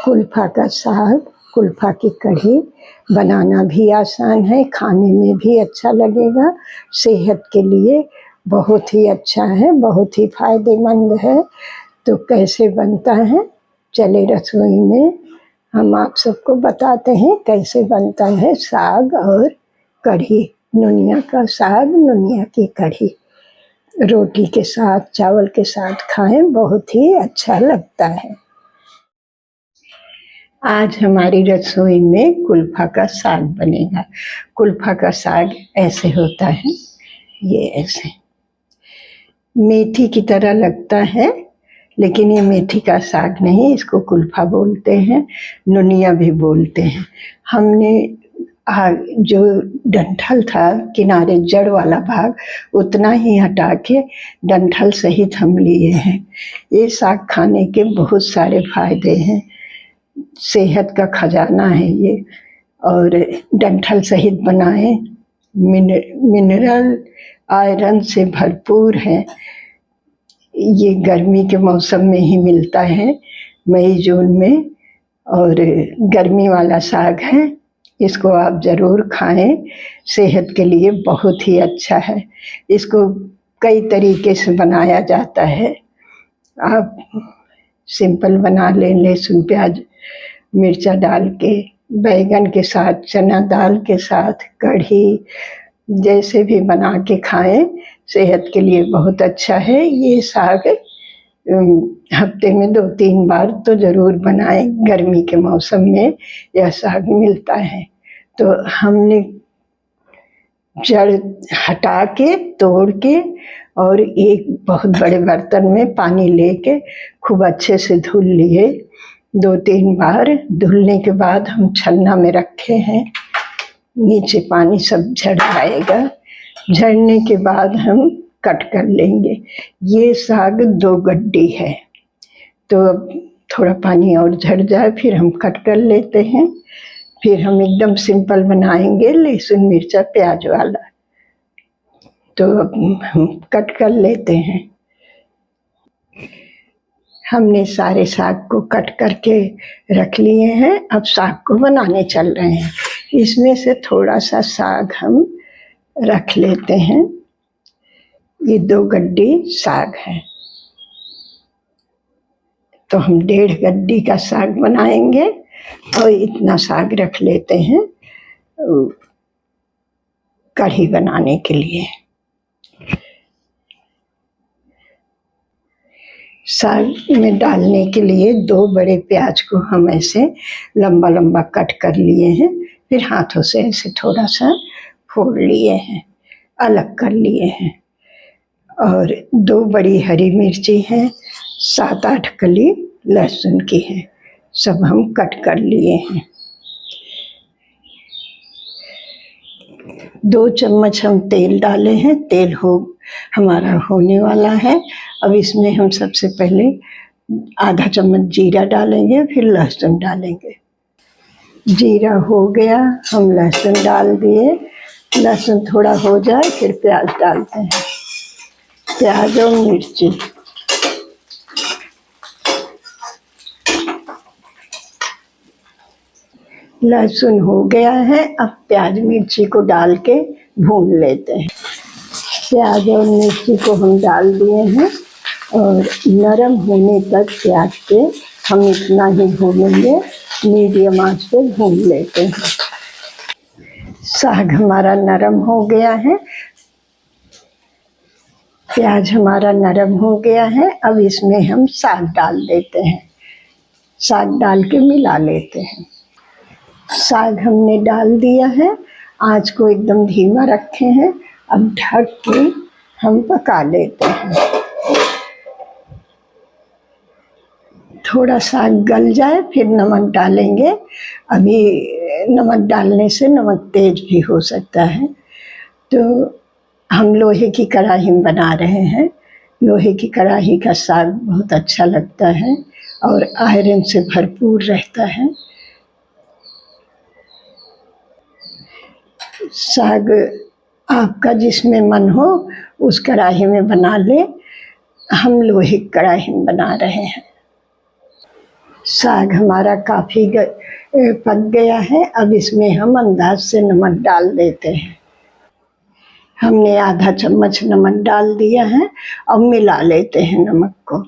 कुल्फा का साग, कुल्फा की कढ़ी बनाना भी आसान है, खाने में भी अच्छा लगेगा, सेहत के लिए बहुत ही अच्छा है, बहुत ही फायदेमंद है। तो कैसे बनता है, चले रसोई में हम आप सबको बताते हैं कैसे बनता है साग और कढ़ी। नुनिया का साग, नुनिया की कढ़ी रोटी के साथ, चावल के साथ खाएं, बहुत ही अच्छा लगता है। आज हमारी रसोई में कुल्फा का साग बनेगा। कुल्फा का साग ऐसे होता है, ये ऐसे मेथी की तरह लगता है, लेकिन ये मेथी का साग नहीं, इसको कुल्फा बोलते हैं, नुनिया भी बोलते हैं। हमने जो डंठल था किनारे जड़ वाला भाग, उतना ही हटा के डंठल सहित हम लिए हैं। ये साग खाने के बहुत सारे फायदे हैं, सेहत का खजाना है ये, और डंठल सहित बनाएं, मिनरल आयरन से भरपूर है। ये गर्मी के मौसम में ही मिलता है, मई जून में, और गर्मी वाला साग है, इसको आप ज़रूर खाएं, सेहत के लिए बहुत ही अच्छा है। इसको कई तरीके से बनाया जाता है। आप सिंपल बना लें, लहसुन प्याज मिर्चा डाल के, बैगन के साथ, चना दाल के साथ, कढ़ी, जैसे भी बना के खाएं, सेहत के लिए बहुत अच्छा है। ये साग हफ्ते में 2-3 बार तो ज़रूर बनाएं, गर्मी के मौसम में यह साग मिलता है। तो हमने जड़ हटा के, तोड़ के, और एक बहुत बड़े बर्तन में पानी लेके खूब अच्छे से धुल लिए। 2-3 बार धुलने के बाद हम छन्ना में रखे हैं, नीचे पानी सब झड़ जाएगा। झड़ने के बाद हम कट कर लेंगे। ये साग 2 गड्डी है, तो अब थोड़ा पानी और झड़ जाए फिर हम कट कर लेते हैं। फिर हम एकदम सिंपल बनाएंगे, लहसुन मिर्चा प्याज वाला। तो अब हम कट कर लेते हैं। हमने सारे साग को कट करके रख लिए हैं, अब साग को बनाने चल रहे हैं। इसमें से थोड़ा सा साग हम रख लेते हैं। ये 2 गड्डी साग है, तो हम 1.5 गड्डी का साग बनाएंगे, और इतना साग रख लेते हैं कढ़ी बनाने के लिए। साग में डालने के लिए 2 बड़े प्याज को हम ऐसे लंबा लंबा कट कर लिए हैं, फिर हाथों से ऐसे थोड़ा सा फोड़ लिए हैं, अलग कर लिए हैं। और 2 बड़ी हरी मिर्ची हैं, 7-8 कली लहसुन की है, सब हम कट कर लिए हैं। 2 चम्मच हम तेल डाले हैं, तेल हमारा होने वाला है। अब इसमें हम सबसे पहले आधा चम्मच जीरा डालेंगे, फिर लहसुन डालेंगे। जीरा हो गया, हम लहसुन डाल दिए, लहसुन थोड़ा हो जाए फिर प्याज डालते हैं, प्याज और मिर्ची। लहसुन हो गया है, अब प्याज मिर्ची को डाल के भून लेते हैं। प्याज और मिर्ची को हम डाल दिए हैं, और नरम होने तक प्याज पे हम इतना ही भूनेंगे, मीडियम आंच पे भून लेते हैं। साग हमारा नरम हो गया है, प्याज हमारा नरम हो गया है। अब इसमें हम साग डाल देते हैं, साग डाल के मिला लेते हैं। साग हमने डाल दिया है, आंच को एकदम धीमा रखे हैं। अब ढक के हम पका लेते हैं। थोड़ा साग गल जाए फिर नमक डालेंगे। अभी नमक डालने से नमक तेज भी हो सकता है। तो हम लोहे की कढ़ाई में बना रहे हैं। लोहे की कढ़ाई का साग बहुत अच्छा लगता है और आयरन से भरपूर रहता है। साग आपका जिसमें मन हो उस कढ़ाई में बना ले, हम लोहे की कढ़ाई में बना रहे हैं। साग हमारा काफ़ी पक गया है। अब इसमें हम अंदाज से नमक डाल देते हैं। हमने आधा चम्मच नमक डाल दिया है। अब मिला लेते हैं नमक को।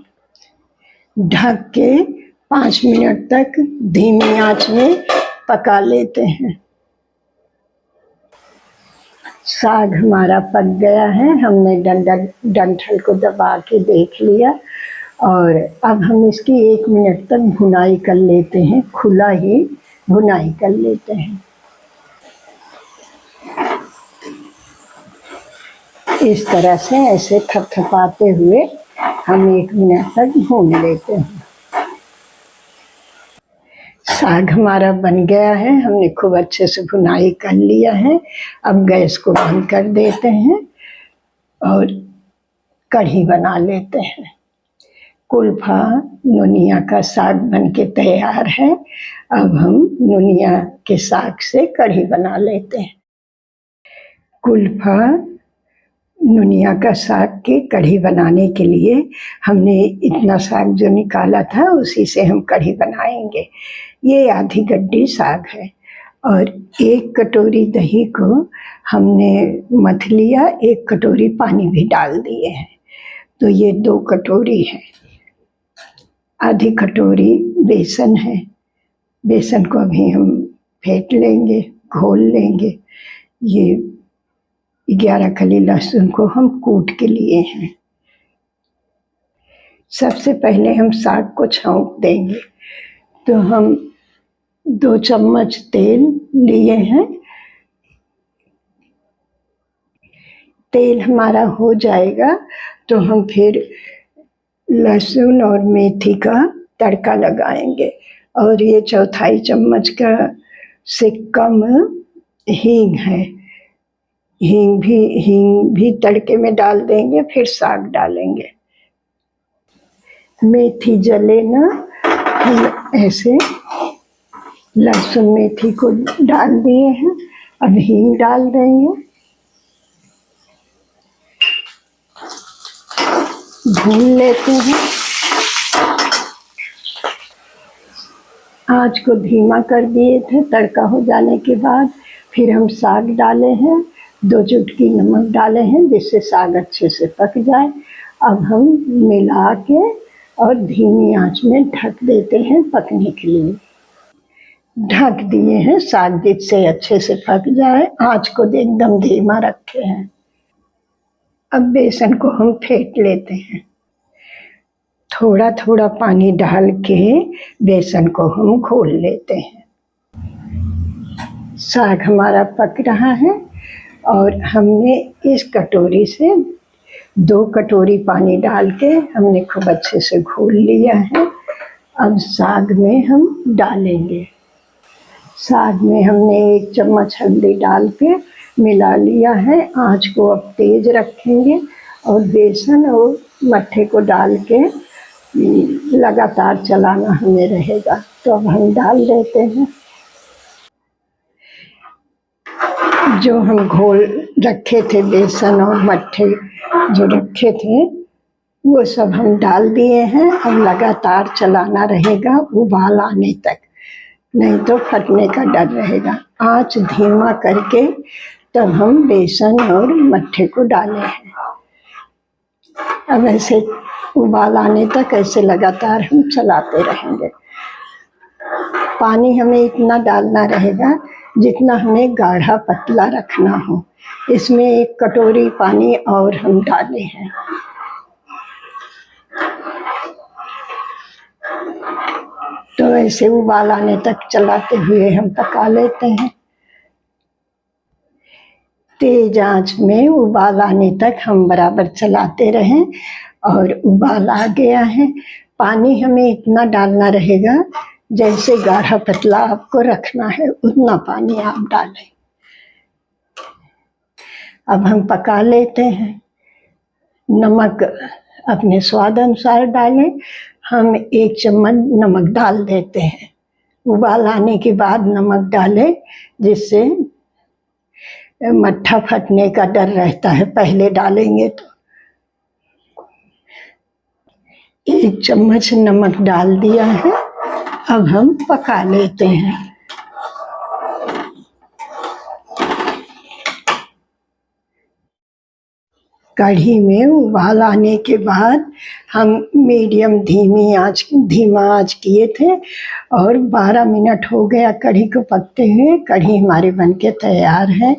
ढक के 5 मिनट तक धीमी आंच में पका लेते हैं। साग हमारा पक गया है। हमने डंठल को दबा के देख लिया और अब हम इसकी 1 मिनट तक भुनाई कर लेते हैं। खुला ही भुनाई कर लेते हैं। इस तरह से ऐसे थपथपाते हुए हम 1 मिनट तक भून लेते हैं। साग हमारा बन गया है। हमने खूब अच्छे से भुनाई कर लिया है। अब गैस को बंद कर देते हैं और कढ़ी बना लेते हैं। कुल्फा नुनिया का साग बन के तैयार है। अब हम नुनिया के साग से कढ़ी बना लेते हैं। कुल्फा नुनिया का साग की कढ़ी बनाने के लिए हमने इतना साग जो निकाला था उसी से हम कढ़ी बनाएंगे। ये आधी गड्डी साग है और 1 कटोरी दही को हमने मथ लिया। 1 कटोरी पानी भी डाल दिए हैं, तो ये 2 कटोरी है। आधी कटोरी बेसन है। बेसन को अभी हम फेंट लेंगे, घोल लेंगे। ये 11 कली लहसुन को हम कूट के लिए हैं। सबसे पहले हम साग को छौंक देंगे। तो हम 2 चम्मच तेल लिए हैं। तेल हमारा हो जाएगा तो हम फिर लहसुन और मेथी का तड़का लगाएंगे और ये 1/4 चम्मच का से कम हींग है। हींग भी तड़के में डाल देंगे, फिर साग डालेंगे। मेथी जले ना, हम ऐसे लहसुन मेथी को डाल दिए हैं। अब हींग डाल देंगे। भून लेते हैं। आँच को धीमा कर दिए थे तड़का हो जाने के बाद। फिर हम साग डाले हैं। 2 चुटकी नमक डाले हैं जिससे साग अच्छे से पक जाए। अब हम मिला के और धीमी आंच में ढक देते हैं पकने के लिए। ढक दिए हैं साग जिससे अच्छे से पक जाए। आंच को एकदम धीमा रखे हैं। अब बेसन को हम फेंट लेते हैं। थोड़ा थोड़ा पानी डाल के बेसन को हम घोल लेते हैं। साग हमारा पक रहा है और हमने इस कटोरी से 2 कटोरी पानी डाल के हमने खूब अच्छे से घोल लिया है। अब साग में हम डालेंगे। साग में हमने 1 चम्मच हल्दी डाल के मिला लिया है। आंच को अब तेज रखेंगे और बेसन और मट्ठे को डाल के लगातार चलाना हमें रहेगा। तो अब हम डाल देते हैं। जो हम घोल रखे थे बेसन और मट्ठे जो रखे थे वो सब हम डाल दिए हैं। अब लगातार चलाना रहेगा उबाल आने तक, नहीं तो फटने का डर रहेगा। आंच धीमा करके तब हम बेसन और मट्ठे को डाले हैं। अब ऐसे उबाल आने तक ऐसे लगातार हम चलाते रहेंगे। पानी हमें इतना डालना रहेगा जितना हमें गाढ़ा पतला रखना हो। इसमें 1 कटोरी पानी और हम डाले हैं। तो ऐसे उबाल आने तक चलाते हुए हम पका लेते हैं। तेज आंच में उबाल आने तक हम बराबर चलाते रहें और उबाल आ गया है। पानी हमें इतना डालना रहेगा जैसे गाढ़ा पतला आपको रखना है उतना पानी आप डालें। अब हम पका लेते हैं। नमक अपने स्वाद अनुसार डालें। हम 1 चम्मच नमक डाल देते हैं। उबाल आने के बाद नमक डालें जिससे मट्ठा फटने का डर रहता है पहले डालेंगे तो। 1 चम्मच नमक डाल दिया है। अब हम पका लेते हैं। कढ़ी में उबाल आने के बाद हम मीडियम धीमा आंच किए थे और 12 मिनट हो गया कढ़ी को पकते हुए। कढ़ी हमारी बनके तैयार है।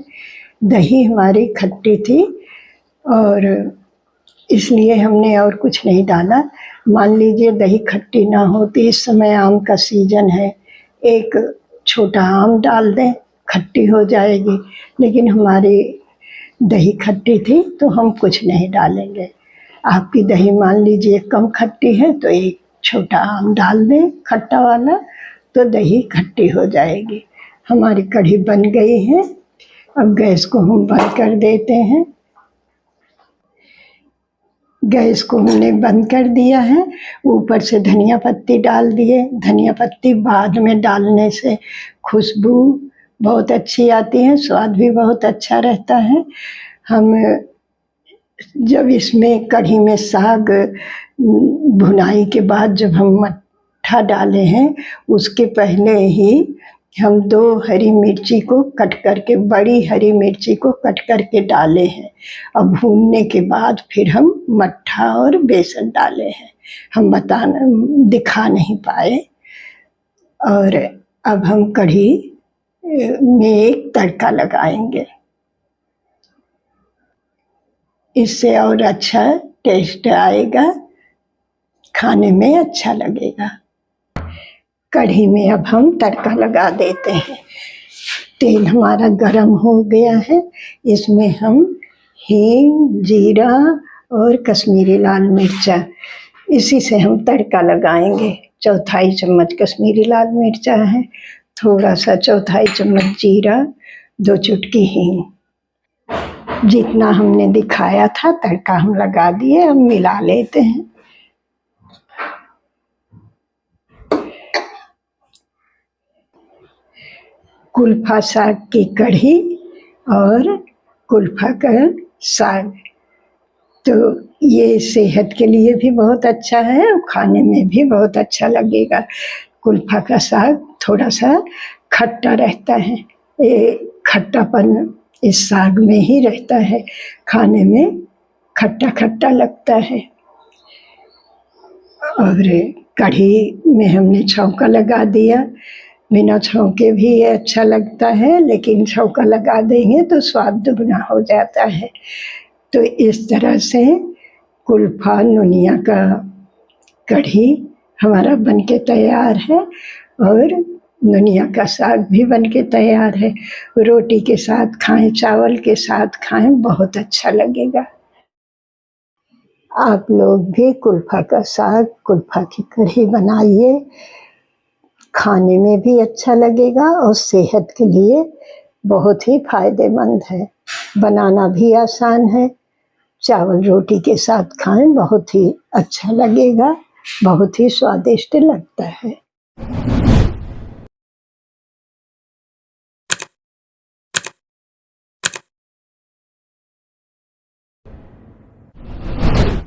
दही हमारी खट्टी थी और इसलिए हमने और कुछ नहीं डाला। मान लीजिए दही खट्टी ना होती, इस समय आम का सीजन है, एक छोटा आम डाल दें, खट्टी हो जाएगी, लेकिन हमारी दही खट्टी थी तो हम कुछ नहीं डालेंगे। आपकी दही मान लीजिए कम खट्टी है तो एक छोटा आम डाल दें खट्टा वाला, तो दही खट्टी हो जाएगी। हमारी कढ़ी बन गई है। अब गैस को हम बंद कर देते हैं। गैस को हमने बंद कर दिया है। ऊपर से धनिया पत्ती डाल दिए। धनिया पत्ती बाद में डालने से खुशबू बहुत अच्छी आती है, स्वाद भी बहुत अच्छा रहता है। हम जब इसमें कढ़ी में साग भुनाई के बाद जब हम मट्ठा डाले हैं, उसके पहले ही हम 2 हरी मिर्ची को कट करके, बड़ी हरी मिर्ची को कट करके डाले हैं। अब भूनने के बाद फिर हम मट्ठा और बेसन डाले हैं। हम दिखा नहीं पाए। और अब हम कढ़ी में एक तड़का लगाएंगे। इससे और अच्छा टेस्ट आएगा, खाने में अच्छा लगेगा। कढ़ी में अब हम तड़का लगा देते हैं। तेल हमारा गरम हो गया है। इसमें हम हींग, जीरा और कश्मीरी लाल मिर्चा, इसी से हम तड़का लगाएंगे। 1/4 चम्मच कश्मीरी लाल मिर्चा है, थोड़ा सा 1/4 चम्मच जीरा, 2 चुटकी हींग। जितना हमने दिखाया था तड़का हम लगा दिए। अब मिला लेते हैं। कुल्फा साग की कढ़ी और कुल्फा का साग, तो ये सेहत के लिए भी बहुत अच्छा है और खाने में भी बहुत अच्छा लगेगा। कुल्फा का साग थोड़ा सा खट्टा रहता है, ये खट्टापन इस साग में ही रहता है, खाने में खट्टा खट्टा लगता है। और कढ़ी में हमने छौंका लगा दिया। बिना छौंके भी ये अच्छा लगता है, लेकिन छौंका लगा देंगे तो स्वाद दुगना हो जाता है। तो इस तरह से कुल्फा नुनिया का कढ़ी हमारा बनके तैयार है और नुनिया का साग भी बनके तैयार है। रोटी के साथ खाएं, चावल के साथ खाएं, बहुत अच्छा लगेगा। आप लोग भी कुल्फा का साग, कुल्फा की कढ़ी बनाइए, खाने में भी अच्छा लगेगा और सेहत के लिए बहुत ही फायदेमंद है। बनाना भी आसान है। चावल रोटी के साथ खाएं, बहुत ही अच्छा लगेगा, बहुत ही स्वादिष्ट लगता है।